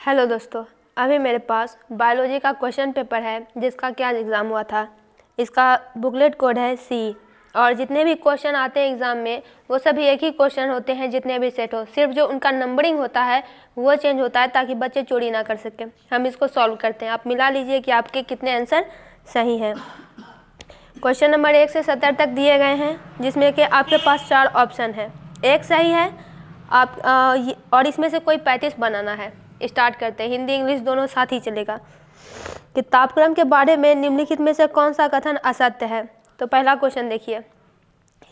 Hello दोस्तों, अभी मेरे पास बायोलॉजी का क्वेश्चन पेपर है जिसका क्या एग्ज़ाम हुआ था। इसका बुकलेट कोड है सी और जितने भी क्वेश्चन आते हैं एग्ज़ाम में वो सभी एक ही क्वेश्चन होते हैं जितने भी सेट हो, सिर्फ जो उनका नंबरिंग होता है वो चेंज होता है ताकि बच्चे चोरी ना कर सकें। हम इसको सॉल्व करते हैं, आप मिला लीजिए कि आपके कितने आंसर सही हैं। क्वेश्चन नंबर 1 से 70 तक दिए गए हैं जिसमें कि आपके पास 4 ऑप्शन है, एक सही है आप और इसमें से कोई 35 बनाना है। स्टार्ट करते हैं, हिंदी इंग्लिश दोनों साथ ही चलेगा। कि तापक्रम के बारे में निम्नलिखित में से कौन सा कथन असत्य है। तो पहला क्वेश्चन देखिए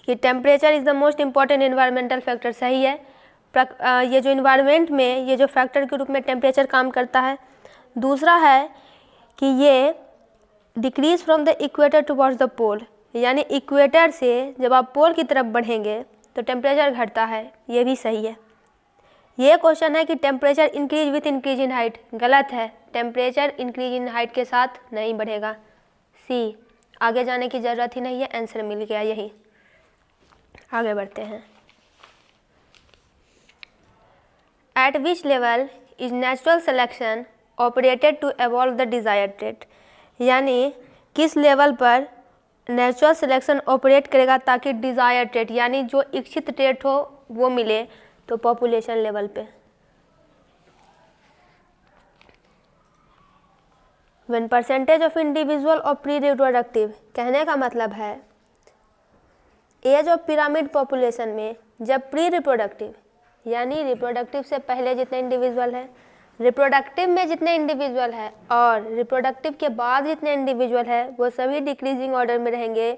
कि temperature is the most important environmental factor, सही है। ये जो इन्वायरमेंट में ये जो फैक्टर के रूप में टेम्परेचर काम करता है। दूसरा है कि ये decreases from the equator towards the pole, यानी इक्वेटर से जब आप पोल की तरफ बढ़ेंगे तो टेम्परेचर घटता है, ये भी सही है। ये क्वेश्चन है कि temperature increase with increase in height, गलत है। टेम्परेचर इंक्रीज इन हाइट के साथ नहीं बढ़ेगा। सी, आगे जाने की ज़रूरत ही नहीं है, आंसर मिल गया यही। आगे बढ़ते हैं। At which level is natural selection operated to evolve the desired trait, यानी किस लेवल पर नेचुरल सिलेक्शन ऑपरेट करेगा ताकि डिज़ायर ट्रेट यानी जो इच्छित ट्रेट हो वो मिले। तो पॉपुलेशन लेवल पे। व्हेन परसेंटेज ऑफ इंडिविजुअल और प्री रिप्रोडक्टिव, कहने का मतलब है एज ऑफ पिरामिड पॉपुलेशन में जब प्री रिप्रोडक्टिव यानी रिप्रोडक्टिव से पहले जितने इंडिविजुअल है, रिप्रोडक्टिव में जितने इंडिविजुअल है और रिप्रोडक्टिव के बाद जितने इंडिविजुअल है वो सभी डिक्रीजिंग ऑर्डर में रहेंगे,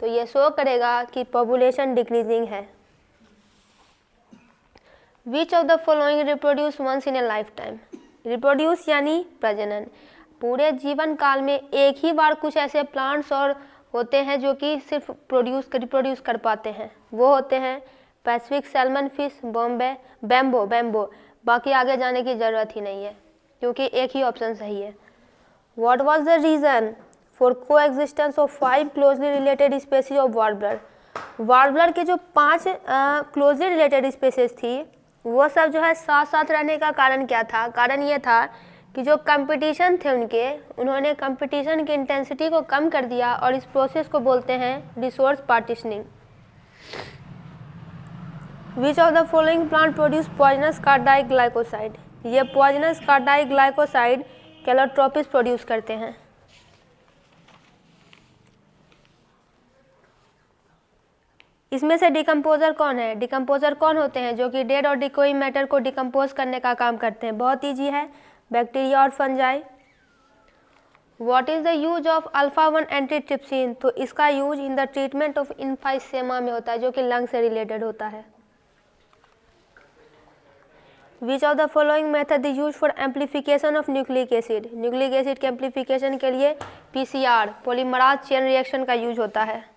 तो ये शो करेगा कि पॉपुलेशन डिक्रीजिंग है। Which of the following reproduce once in a lifetime, reproduce यानी प्रजनन। पूरे जीवन काल में एक ही बार कुछ ऐसे प्लांट्स और होते हैं जो कि सिर्फ रिप्रोड्यूस कर पाते हैं, वो होते हैं पैसिफिक सैल्मन फिश, बैम्बो। बाकी आगे जाने की ज़रूरत ही नहीं है क्योंकि एक ही ऑप्शन सही है। What was the reason for coexistence of 5 closely related species of warbler, warbler के जो 5 क्लोजली रिलेटेड स्पेसीज थी वो सब जो है साथ साथ रहने का कारण क्या था। कारण ये था कि जो कंपटीशन थे उन्होंने कंपटीशन की इंटेंसिटी को कम कर दिया और इस प्रोसेस को बोलते हैं resource partitioning. Which of the following plant produce poisonous cardiac glycoside, ये poisonous cardiac glycoside Calotropis produce करते हैं। इसमें से डिकम्पोजर कौन है, डिकम्पोजर कौन होते हैं जो कि डेड और डिकोई मैटर को डिकम्पोज करने का काम करते हैं। बहुत ईजी है, बैक्टीरिया और fungi. What is the use of alpha one antitrypsin, तो इसका use in the treatment of emphysema में होता है जो कि लंग से रिलेटेड होता है। Which of the following method is use for amplification of nucleic acid, nucleic acid के एम्प्लीफिकेशन के लिए PCR पॉलीमराज चेन रिएक्शन का यूज होता है।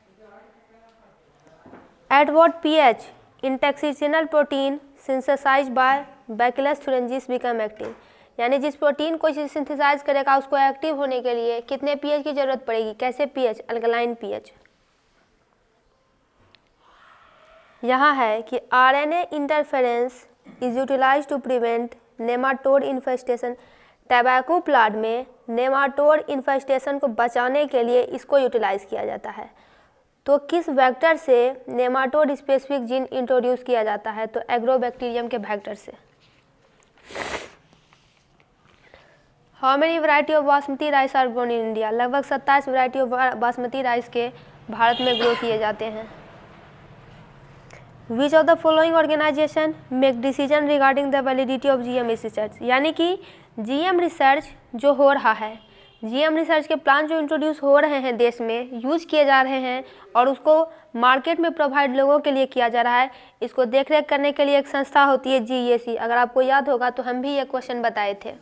At what pH insecticidal protein synthesised by bacteria thuringiensis become active, यानी जिस protein को synthesise करेगा उसको एक्टिव होने के लिए कितने pH की जरूरत पड़ेगी, कैसे pH, अल्कलाइन pH। यहाँ है कि RNA interference is utilise to prevent nematode infestation, tobacco plant में नेमाटोड इन्फेस्टेशन को बचाने के लिए इसको यूटिलाइज किया जाता है। तो किस वेक्टर से नेमाटोड स्पेसिफिक जीन इंट्रोड्यूस किया जाता है, तो एग्रोबैक्टीरियम के वेक्टर से। How many variety of basmati rice are grown in India, लगभग 27 वैरायटी ऑफ बासमती राइस के भारत में ग्रो किए जाते हैं। Which of the following organization make decision regarding the validity of GM research, यानी कि GM रिसर्च जो हो रहा है, GM रिसर्च के प्लान जो इंट्रोड्यूस हो रहे हैं देश में, यूज किए जा रहे हैं और उसको मार्केट में प्रोवाइड लोगों के लिए किया जा रहा है, इसको देखरेख करने के लिए एक संस्था होती है GAC। अगर आपको याद होगा तो हम भी ये क्वेश्चन बताए थे।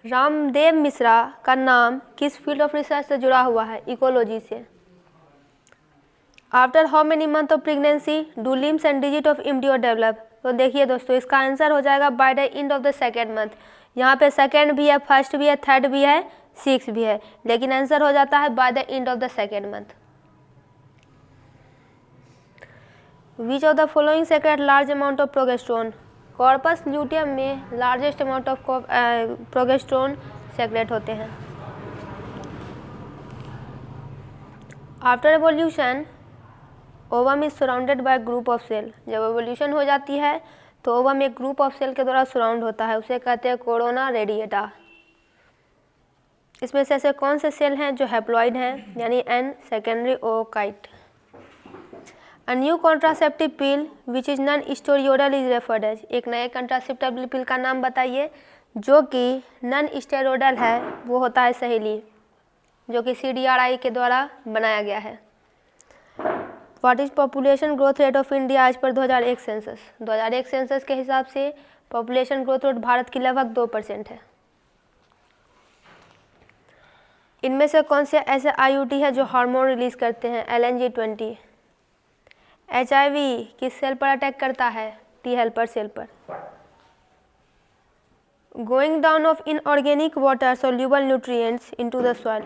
रामदेव मिश्रा का नाम किस फील्ड ऑफ रिसर्च से जुड़ा हुआ है, इकोलॉजी से। After how many month of pregnancy do limbs and digit of embryo develop, तो देखिए दोस्तों इसका आंसर हो जाएगा bye the end of the second month. यहाँ पे सेकेंड भी है, फर्स्ट भी है, थर्ड भी है, 6 भी है, लेकिन आंसर हो जाता है by the end of the second month. Which of the following secrete large amount of progesterone, corpus luteum में largest amount of progesterone secrete होते हैं। After ovulation ovum is surrounded by group of cell. जब ovulation हो जाती है तो ovum एक group of cell के द्वारा सराउंड होता है, उसे कहते हैं कोरोना रेडिएटा। इसमें से ऐसे कौन से सेल हैं जो हैप्लॉइड हैं, यानी an secondary oocyte. A new contraceptive pill which is non steroidal is referred as. एक नए कॉन्ट्रासेप्टिव पिल का नाम बताइए जो कि नॉन स्टेरॉयडल है, वो होता है सहेली, जो कि CDRI के द्वारा बनाया गया है। What is population growth rate of India as per 2001 census. 2001 census के हिसाब से पॉपुलेशन ग्रोथ रेट भारत की लगभग 2% है। इनमें से कौन से ऐसे IUD है जो हार्मोन रिलीज करते हैं, LNG-20। HIV किस सेल पर अटैक करता है, T हेल्पर सेल पर। Going down of inorganic water soluble nutrients into the soil,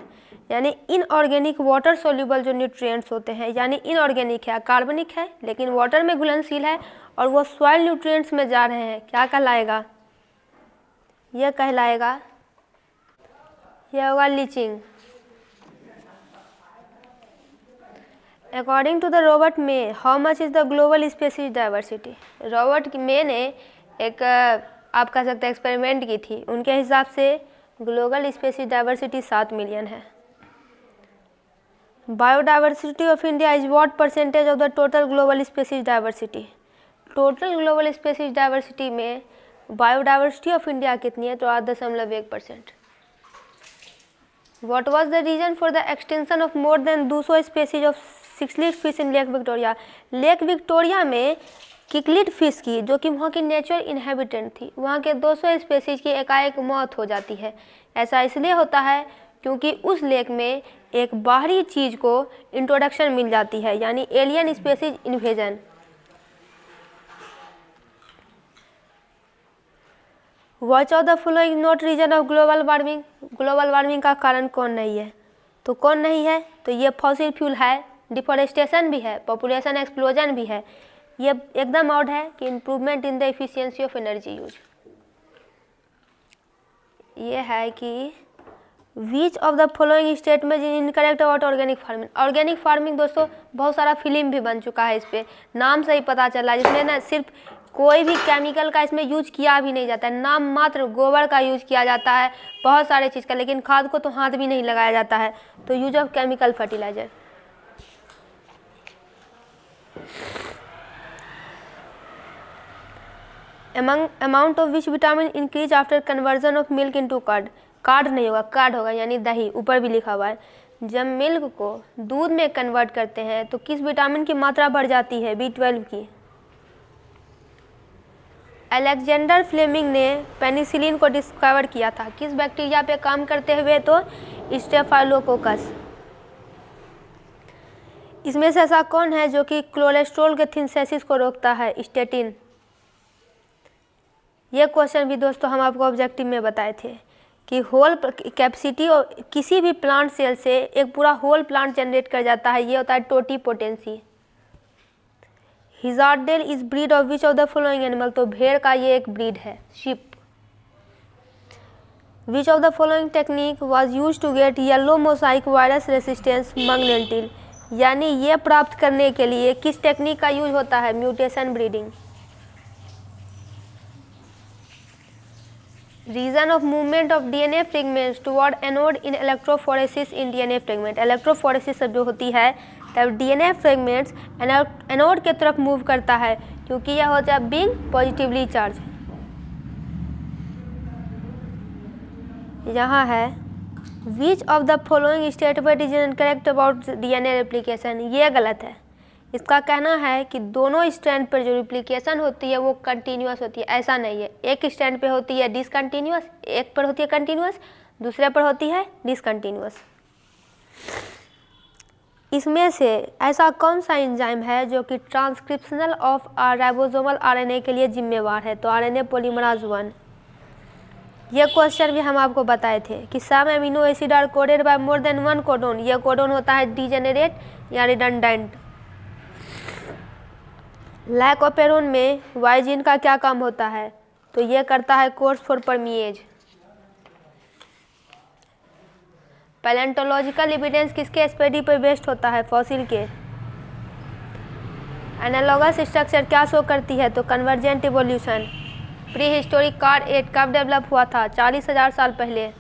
यानी इनऑर्गेनिक वाटर सोल्यूबल जो न्यूट्रिएंट्स होते हैं, यानी इनऑर्गेनिक है, कार्बनिक है लेकिन वाटर में घुलनशील है और वो सॉइल न्यूट्रिएंट्स में जा रहे हैं, क्या कहलाएगा, यह कहलाएगा, यह होगा leaching. According to the Robert May how much is the global species diversity. Robert May ने एक आप कह सकते हैं एक्सपेरिमेंट की थी, उनके हिसाब से ग्लोबल स्पीशीज डाइवर्सिटी 7 मिलियन है। Biodiversity of India is what percentage of the total global species diversity. Total global species diversity में बायोडाइवर्सिटी ऑफ इंडिया कितनी है, तो 8.1%। What was the reason for the extinction of more than 200 species of cichlids fish in Lake Victoria? Lake Victoria में किकलिड fish की, जो कि वहाँ की नेचुरल इनहेबिटेंट थी, वहाँ के 200 स्पेसीज की एकाएक मौत हो जाती है। ऐसा इसलिए होता है क्योंकि उस लेक में एक बाहरी चीज़ को इंट्रोडक्शन मिल जाती है, यानी alien species invasion. Which of the following not reason of global warming. Global warming का कारण कौन नहीं है, तो कौन नहीं है, तो ये फॉसिल फ्यूल है, डिफॉरेस्टेशन भी है, पॉपुलेशन एक्सप्लोजन भी है। ये एकदम आउट है कि improvement in the efficiency of energy use. ये है कि विच of the following statement is incorrect about organic farming. Organic farming दोस्तों बहुत सारा फिल्म भी बन चुका है, इस पर नाम से ही पता चला है, जिसमें ना सिर्फ कोई भी केमिकल का इसमें यूज किया भी नहीं जाता है, नाम मात्र गोबर का यूज किया जाता है, बहुत सारे चीज़ का, लेकिन खाद को तो हाथ भी नहीं लगाया जाता है। तो use of chemical fertilizer. Amount of which vitamin increase after conversion of milk into curd. Card नहीं होगा, कार्ड होगा, यानी दही, ऊपर भी लिखा हुआ है। जब मिल्क को दूध में कन्वर्ट करते हैं तो किस विटामिन की मात्रा बढ़ जाती है, B12 की। अलेक्जेंडर फ्लेमिंग ने पेनिसिलिन को डिस्कवर किया था, किस बैक्टीरिया पे काम करते हुए, तो स्टेफाइलोकोकस। इसमें से ऐसा कौन है जो कि कोलेस्ट्रॉल के सिंथेसिस को रोकता है, स्टेटिन। ये क्वेश्चन भी दोस्तों हम आपको ऑब्जेक्टिव में बताए थे कि होल कैपेसिटी किसी भी प्लांट सेल से एक पूरा होल प्लांट जनरेट कर जाता है, ये होता है totipotency. Hisardale is breed of which of the following animal, तो भेड़ का ये एक ब्रीड है, sheep. Which of the following technique was use to get yellow mosaic virus resistance moong lentil, यानी ये प्राप्त करने के लिए किस टेक्निक का यूज होता है, mutation breeding. Reason of movement of DNA fragments toward anode in electrophoresis in DNA fragment. Electrophoresis जब होती है तब DNA फ्रेगमेंट्स एनोड के तरफ मूव करता है, क्योंकि यह होता है बीइंग पॉजिटिवली चार्ज। यहाँ है which of the following statement is incorrect about DNA replication, ये गलत है। इसका कहना है कि दोनों स्ट्रैंड पर जो रिप्लिकेशन होती है वो कंटिन्यूअस होती है, ऐसा नहीं है। एक स्ट्रैंड पे होती है डिसकंटिन्यूअस, एक पर होती है कंटिन्यूअस, दूसरे पर होती है डिसकंटिन्यूअस। इसमें से ऐसा कौन सा एंजाइम है जो कि ट्रांसक्रिप्शनल ऑफ राइबोसोमल RNA के लिए जिम्मेवार है, तो RNA पॉलीमराज 1। यह क्वेश्चन भी हम आपको बताए थे कि some amino acid are coded by more than 1 codon. यह कोडोन होता है डिजेनरेट या रिडंडेंट। लाइकोपेरोन में वाई जीन का क्या काम होता है? तो ये करता है कोर्स फॉर परमिएज। पैलेंटोलॉजिकल एविडेंस किसके स्टडी पर बेस्ड होता है? फॉसिल के। एनालॉगस स्ट्रक्चर क्या शो करती है? तो convergent evolution. Pre historic car eight कब डेवलप हुआ था? 40,000 साल पहले।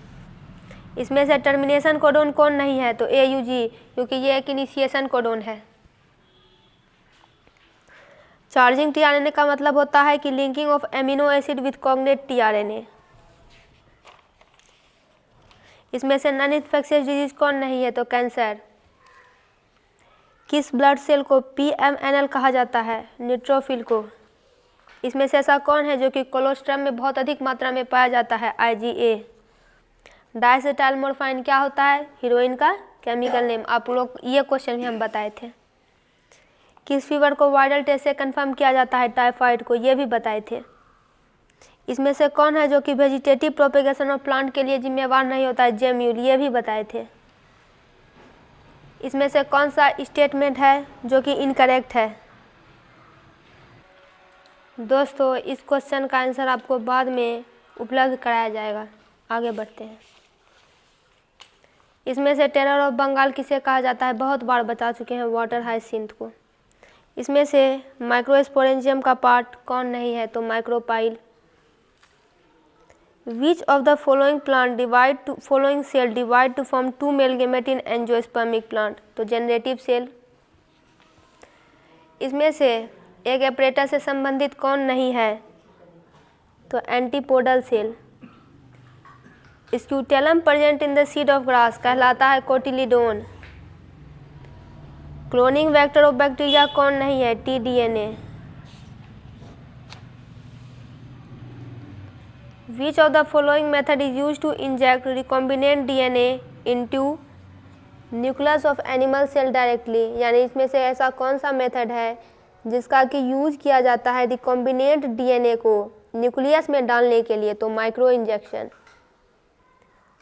इसमें से टर्मिनेशन कोडोन कौन नहीं है? तो AUG, क्योंकि ये एक इनिशिएशन कोडोन है। चार्जिंग tRNA का मतलब होता है कि linking of amino acid with cognate tRNA। इसमें से नॉन इन्फेक्शियस डिजीज कौन नहीं है? तो कैंसर। किस ब्लड सेल को PMNL कहा जाता है? न्यूट्रोफिल को। इसमें से ऐसा कौन है जो कि कोलोस्ट्रम में बहुत अधिक मात्रा में पाया जाता है? IgA। डायसेटाइलमोर्फाइन क्या होता है? हीरोइन का केमिकल नेम। आप लोग ये क्वेश्चन भी हम बताए थे। किस फीवर को वायरल टेस्ट से कंफर्म किया जाता है? टाइफाइड को। ये भी बताए थे। इसमें से कौन है जो कि वेजिटेटिव प्रोपेगेशन ऑफ प्लांट के लिए जिम्मेवार नहीं होता है? जेम्यूल। ये भी बताए थे। इसमें से कौन सा स्टेटमेंट है जो कि इनकरेक्ट है? दोस्तों इस क्वेश्चन का आंसर आपको बाद में उपलब्ध कराया जाएगा। आगे बढ़ते हैं। इसमें से टेरर ऑफ बंगाल किसे कहा जाता है? बहुत बार बता चुके हैं, वाटर हाइसिंथ को। इसमें से माइक्रोस्पोरेंजियम का पार्ट कौन नहीं है? तो micropyle. Which of the following plant divide to following cell divide to form 2 male gamete in angiospermic plant? तो जनरेटिव सेल। इसमें से एक एपरेटस से संबंधित कौन नहीं है? तो antipodal cell. Scutellum present in the seed of grass कहलाता है cotyledon. Cloning vector of bacteria कौन नहीं है? tDNA। Which of the following method is use to inject recombinant DNA into nucleus of animal cell directly? यानी इसमें से ऐसा कौन सा मेथड है जिसका कि यूज किया जाता है रिकॉम्बिनेंट DNA को न्यूक्लियस में डालने के लिए? तो micro injection.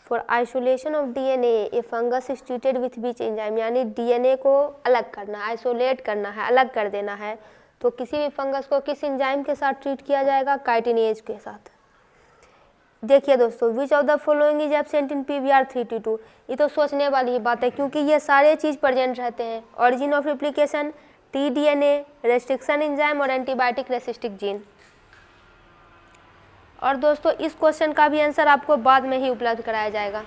For isolation of DNA A fungus is treated with which enzyme? यानी DNA को अलग करना, आइसोलेट करना है, अलग कर देना है, तो किसी भी फंगस को किस एंजाइम के साथ ट्रीट किया जाएगा? काइटिनेज के साथ। देखिए दोस्तों, विच of the following is absent in PBR 3T2? ये तो सोचने वाली ही बात है क्योंकि ये सारे चीज़ प्रेजेंट रहते हैं। Origin of replication, tDNA, restriction enzyme और एंटीबायोटिक रेसिस्टिक जीन। और दोस्तों इस क्वेश्चन का भी आंसर आपको बाद में ही उपलब्ध कराया जाएगा।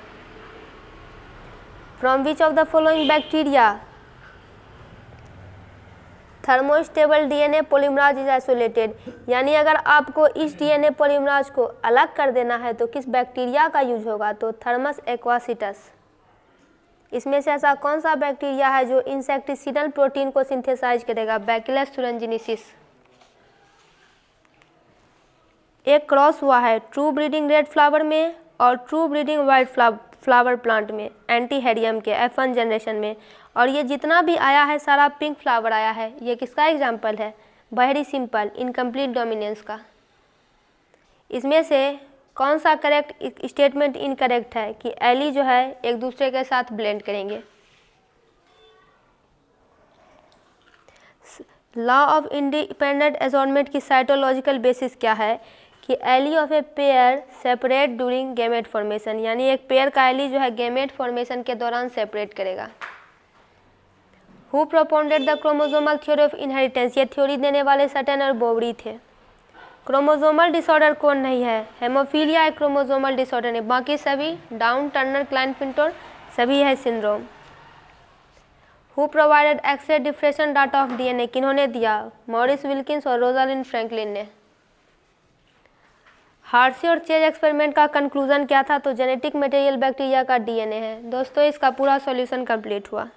From which of the following bacteria thermostable DNA पॉलीमराज is isolated? यानी अगर आपको इस DNA पॉलीमराज को अलग कर देना है तो किस बैक्टीरिया का यूज होगा? तो थर्मस एक्वासिटस। इसमें से ऐसा कौन सा बैक्टीरिया है जो इंसेक्टिसिडल प्रोटीन को सिंथेसाइज करेगा? Bacillus thuringiensis। एक क्रॉस हुआ है ट्रू ब्रीडिंग रेड फ्लावर में और true breeding white flower plant में, एंटीहेरियम के F1 जनरेशन में, और ये जितना भी आया है सारा पिंक फ्लावर आया है। ये किसका एग्जाम्पल है? वेरी सिंपल, इनकम्प्लीट डोमिनेंस का। इसमें से कौन सा करेक्ट स्टेटमेंट इनकरेक्ट है कि एली जो है एक दूसरे के साथ ब्लेंड करेंगे? लॉ ऑफ इंडिपेंडेंट असॉर्टमेंट की साइटोलॉजिकल बेसिस क्या है? कि allele of a pair separate during gamete formation, यानी एक पेयर का एली जो है गैमेट फॉर्मेशन के दौरान सेपरेट करेगा। Who propounded the chromosomal theory of inheritance? ये थ्योरी देने वाले सटन और बोवरी थे। क्रोमोसोमल डिसऑर्डर कौन नहीं है? हेमोफीलिया एक क्रोमोसोमल डिसऑर्डर है, बाकी सभी डाउन टर्नर क्लाइनफिंटोर सभी है syndrome. Who provided X-ray diffraction data of DNA? किन्होंने दिया? मॉरिस विल्किंस और रोजालिंड फ्रैंकलिन ने। हार्सी और चेज एक्सपेरिमेंट का कंक्लूजन क्या था? तो जेनेटिक मटेरियल बैक्टीरिया का DNA है। दोस्तों इसका पूरा सॉल्यूशन कंप्लीट हुआ।